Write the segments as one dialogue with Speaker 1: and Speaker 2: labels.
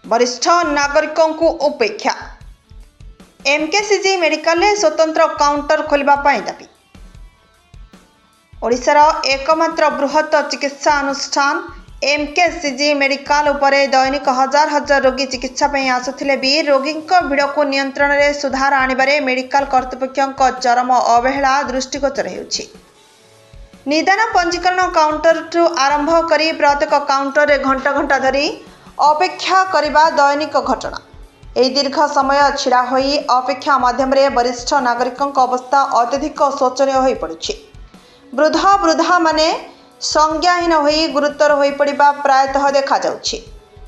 Speaker 1: वरिष्ठ नागरिकों को उपेक्षा। एमकेसीजी मेडिकल में स्वतंत्र काउंटर खोलने दाबी। ओडिशार एकमात्र बृहत चिकित्सा अनुष्ठान एमकेसीजी मेडिकल उपरे दैनिक हजार हजार रोगी चिकित्सा आसुथिले भी रोगी भिड़ को नियंत्रण में सुधार आनिबारे मेडिकल कर्तृपक्षों चरम अवहेला दृष्टिगोचर होउछि। निदान पंजीकरण काउंटर ठू आरंभ करी प्रत्येक काउंटर रे घंटा घंटा धरी अपेक्षा करिबा दैनिक घटना। एही दीर्घ समय छिड़ा होई अपेक्षा माध्यम रे वरिष्ठ नागरिकों अवस्था अत्यधिक शोचनीय होई पड़ुछि। वृद्ध वृद्धा माने संज्ञाहीन होई गुरुतर होई पड़िबा प्रायतः देखा जाउछि।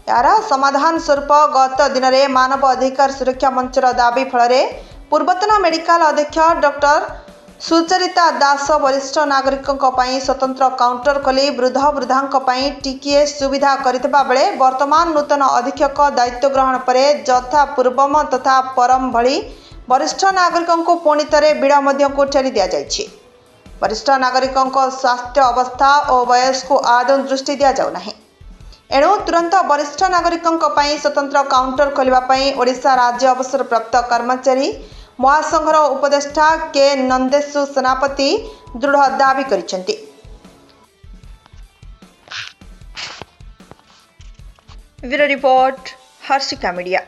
Speaker 1: यार समाधान स्वरूप गत दिन में मानव अधिकार सुरक्षा मंचर दाबी फल पूर्वतन मेडिकल अध्यक्ष डॉक्टर सुचरिता दास वरिष्ठ नागरिकों स्वतंत्र काउंटर खोली वृद्ध वृद्धा टिकिए सुविधा करथिबा बेले वर्तमान नूतन अधीक्षक दायित्व ग्रहण पर यथा पूर्वम तथा परम भली वरिष्ठ नागरिकों को पुणी थे विड़ को ठेली दि जाइछि। वरिष्ठ नागरिकों स्वास्थ्य अवस्था और वयस को आदौ दृष्टि दि जाउना। एणु तुरंत वरिष्ठ नागरिकों स्वतंत्र काउंटर खोलने ओडिशा राज्य अवसर प्राप्त कर्मचारी महासंघर उपदेष्टा के नंदेशु सेनापति दृढ़ दाबी करिसेंति। Bureau report Harshika media.